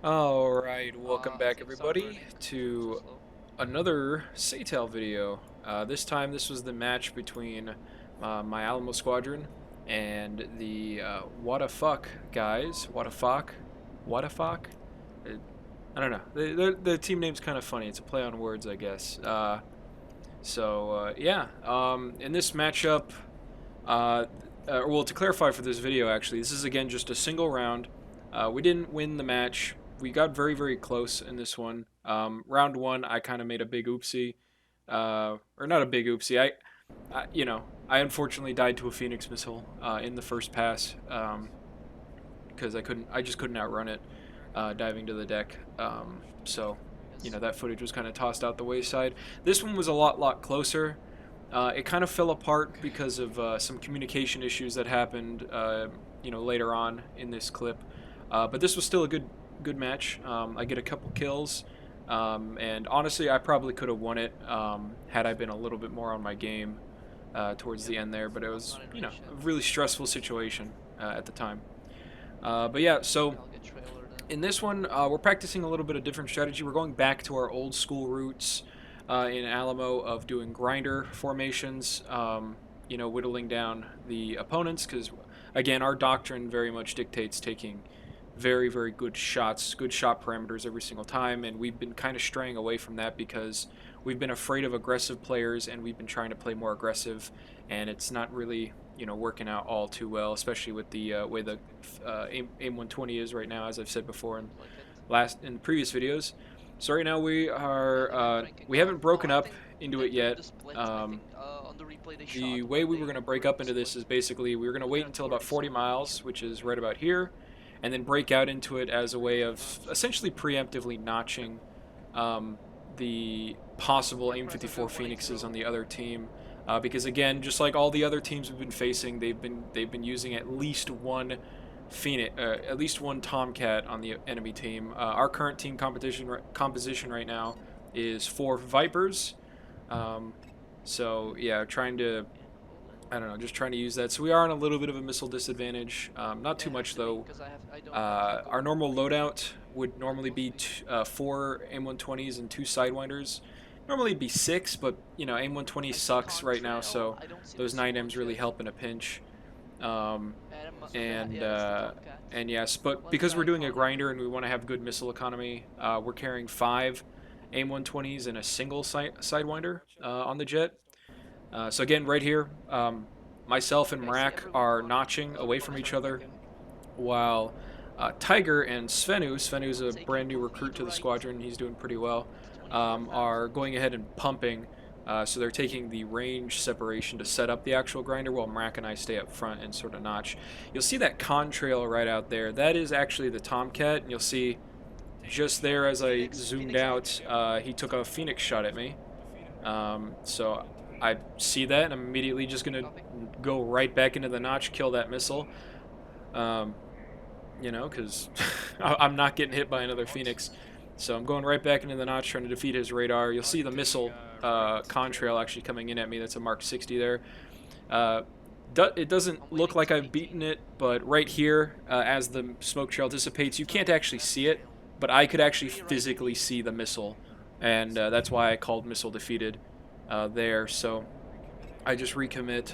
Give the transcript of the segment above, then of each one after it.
Alright, welcome back everybody to another SATAL video. This time this was the match between my Alamo squadron and the What-a-fuck guys. What-a-fuck? What-a-fuck? I don't know. The team name's kind of funny. It's a play on words, I guess. Yeah. In this matchup, well, to clarify for this video, actually, this is again just a single round. We didn't win the match. We got very, very close in this one. Round one, I kind of made a big oopsie, or not a big oopsie. I unfortunately died to a Phoenix missile in the first pass because I just couldn't outrun it diving to the deck. That footage was kind of tossed out the wayside. This one was a lot closer. It kind of fell apart because of some communication issues that happened, later on in this clip. But this was still a good match. I get a couple kills, and honestly, I probably could have won it had I been a little bit more on my game towards the end there. But it was, a really stressful situation at the time. But yeah, so in this one, we're practicing a little bit of different strategy. We're going back to our old school roots in Alamo of doing grinder formations, whittling down the opponents, because, again, our doctrine very much dictates taking very, very good shots, good shot parameters every single time, and we've been kind of straying away from that because we've been afraid of aggressive players, and we've been trying to play more aggressive, and it's not really working out all too well, especially with the way the AIM 120 is right now, as I've said before in previous videos. So right now we haven't broken up into it yet. The way we were going to break up into this is basically we were going to wait until about 40 miles, which is right about here, and then break out into it as a way of essentially preemptively notching the possible AIM 54 Phoenixes on the other team. Because again, just like all the other teams we've been facing, they've been using at least one at least one Tomcat on the enemy team. Our current team composition right now is 4 Vipers. So yeah, just trying to use that. So we are on a little bit of a missile disadvantage. Not too much though. Our normal loadout would normally be 4 AIM-120s and 2 Sidewinders. Normally it'd be 6, but AIM-120 sucks right now, so those 9Ms really help in a pinch. Yes, but because we're doing a grinder and we want to have good missile economy, we're carrying 5 AIM-120s and a single Sidewinder on the jet. So again, right here, myself and Mrak are notching away from each other, while Tiger and Svenu's a brand new recruit to the squadron, he's doing pretty well, are going ahead and pumping. So they're taking the range separation to set up the actual grinder while Mrak and I stay up front and sort of notch. You'll see that contrail right out there. That is actually the Tomcat, and you'll see just there as I zoomed out, he took a Phoenix shot at me. So I see that, and I'm immediately just going to go right back into the notch, kill that missile. Because I'm not getting hit by another Phoenix. So I'm going right back into the notch, trying to defeat his radar. You'll see the missile contrail actually coming in at me. That's a Mark 60 there. It doesn't look like I've beaten it, but right here, as the smoke trail dissipates, you can't actually see it, but I could actually physically see the missile, and that's why I called missile defeated there. So I just recommit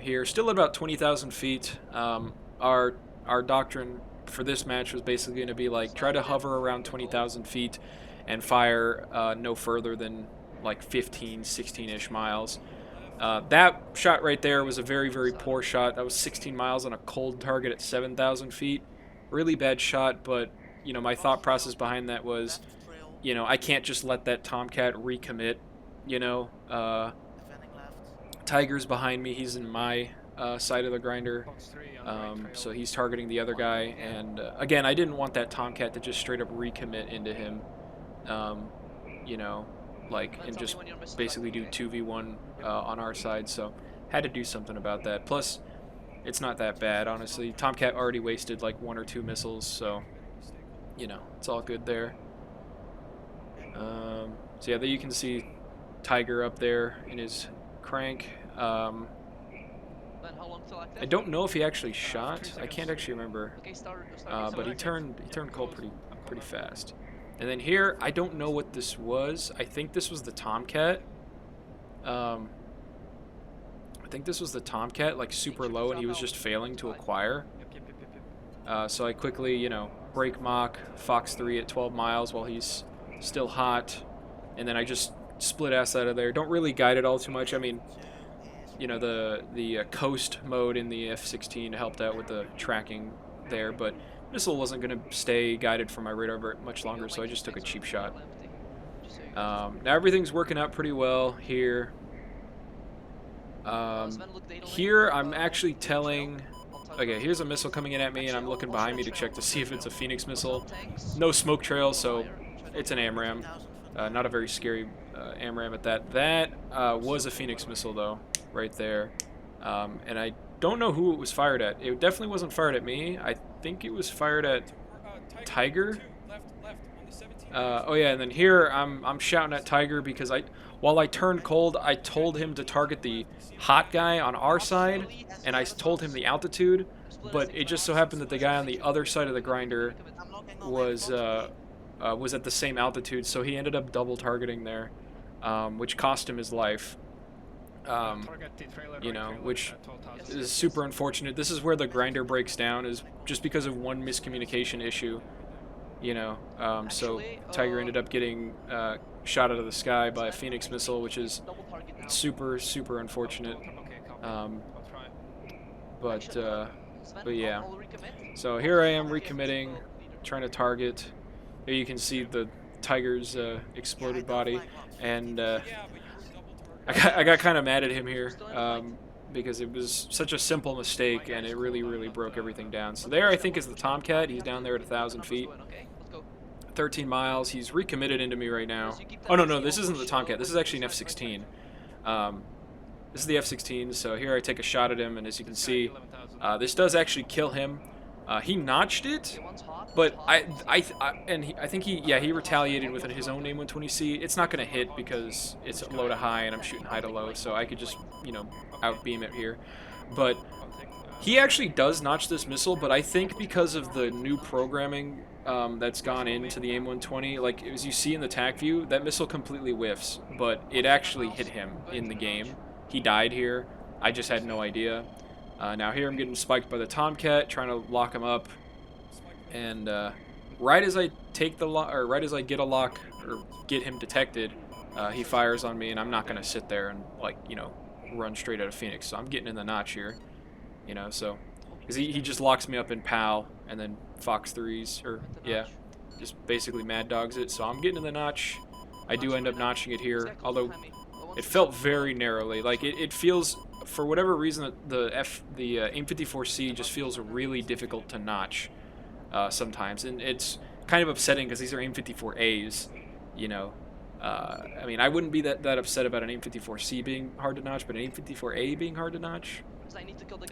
here. Still at about 20,000 feet. Our doctrine for this match was basically going to be like try to hover around 20,000 feet and fire no further than like 15, 16-ish miles. That shot right there was a very, very poor shot. That was 16 miles on a cold target at 7,000 feet. Really bad shot, but my thought process behind that was, I can't just let that Tomcat recommit. Tiger's behind me. He's in my side of the grinder, so he's targeting the other guy, and again, I didn't want that Tomcat to just straight up recommit into him, and just basically do 2v1 on our side, so had to do something about that. Plus, it's not that bad, honestly. Tomcat already wasted like 1 or 2 missiles, so it's all good there. So yeah, there you can see Tiger up there in his crank. I don't know if he actually shot. I can't actually remember. But he turned cold pretty fast. And then here, I don't know what this was. I think this was the Tomcat. I think this was the Tomcat, like super low, and he was just failing to acquire. So I quickly, you know, brake mock Fox 3 at 12 miles while he's still hot, and then I just split ass out of there. Don't really guide it all too much. I mean, you know, the coast mode in the F-16 helped out with the tracking there, but missile wasn't going to stay guided from my radar very much longer, so I just took a cheap shot. Now everything's working out pretty well here. Here I'm actually telling... Okay, here's a missile coming in at me, and I'm looking behind me to check to see if it's a Phoenix missile. No smoke trail, so it's an AMRAAM. Not a very scary AMRAAM at that. That was a Phoenix missile, though, right there. And I don't know who it was fired at. It definitely wasn't fired at me. I think it was fired at Tiger. Oh yeah, and then here I'm shouting at Tiger because while I turned cold, I told him to target the hot guy on our side, and I told him the altitude, but it just so happened that the guy on the other side of the grinder was at the same altitude, so he ended up double targeting there, which cost him his life. You know, which is super unfortunate. This is where the grinder breaks down, is just because of one miscommunication issue. You know, so Tiger ended up getting shot out of the sky by a Phoenix missile, which is super unfortunate. But yeah. So here I am recommitting, trying to target. Here you can see the Tiger's exploded body, and I got kind of mad at him here because it was such a simple mistake, and it really broke everything down. So there I think is the Tomcat. He's down there at 1,000 feet. 13 miles. He's recommitted into me right now. Oh, no, this isn't the Tomcat. This is actually an F-16. This is the F-16, so here I take a shot at him, and as you can see, this does actually kill him. He notched it, but I think he retaliated with his own AIM-120C. It's not going to hit because it's low to high, and I'm shooting high to low, so I could just, you know, outbeam it here. But he actually does notch this missile, but I think because of the new programming that's gone into the AIM-120, like as you see in the TAC view, that missile completely whiffs, but it actually hit him in the game. He died here. I just had no idea. Now here I'm getting spiked by the Tomcat, trying to lock him up, and right as I take the lock, or right as I get a lock or get him detected, he fires on me, and I'm not gonna sit there and, like, you know, run straight out of Phoenix. So I'm getting in the notch here, you know. So because he just locks me up in PAL, and then Fox 3s, or yeah, just basically mad dogs it. So I'm getting in the notch. I do end up notching it here, although it felt very narrowly. Like it feels, for whatever reason, the AIM-54C just feels really difficult to notch sometimes, and it's kind of upsetting because these are AIM-54As, you know. I mean, I wouldn't be that upset about an AIM-54C being hard to notch, but an AIM-54A being hard to notch,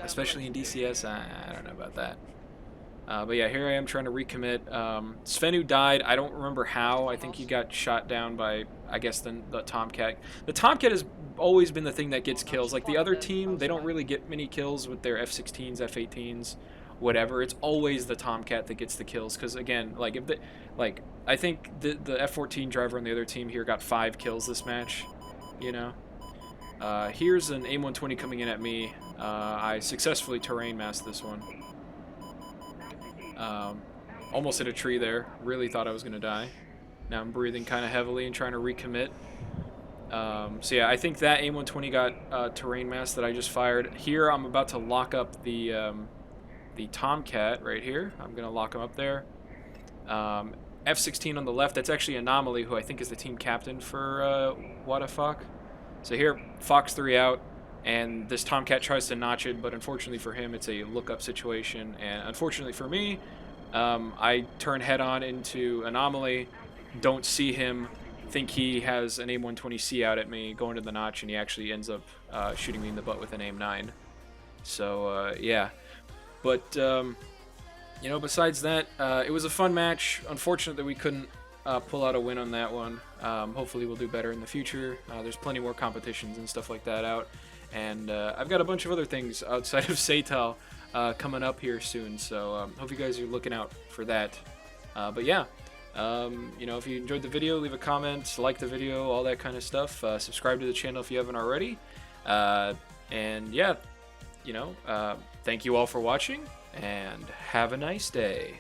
especially in DCS, I don't know about that. But yeah, here I am trying to recommit. Svenu died. I don't remember how. I think he got shot down by, I guess, the Tomcat. The Tomcat has always been the thing that gets kills. Like the other team, they don't really get many kills with their F-16s, F-18s, whatever. It's always the Tomcat that gets the kills. Because again, like I think the F-14 driver on the other team here got 5 kills this match. You know. Here's an AIM-120 coming in at me. I successfully terrain masked this one. Almost hit a tree there. Really thought I was going to die. Now I'm breathing kind of heavily and trying to recommit. So yeah, I think that AIM-120 got terrain mask that I just fired. Here I'm about to lock up the Tomcat right here. I'm going to lock him up there. F-16 on the left. That's actually Anomaly, who I think is the team captain for WDF. So here, Fox 3 out. And this Tomcat tries to notch it, but unfortunately for him, it's a look-up situation. And unfortunately for me, I turn head-on into Anomaly, don't see him, think he has an AIM-120C out at me, go into the notch, and he actually ends up shooting me in the butt with an AIM-9. So, yeah. But, you know, besides that, it was a fun match. Unfortunate that we couldn't pull out a win on that one. Hopefully we'll do better in the future. There's plenty more competitions and stuff like that out. And I've got a bunch of other things outside of SATAL coming up here soon, so hope you guys are looking out for that. But yeah, you know, if you enjoyed the video, leave a comment, like the video, all that kind of stuff. Subscribe to the channel if you haven't already. And yeah, you know, thank you all for watching, and have a nice day.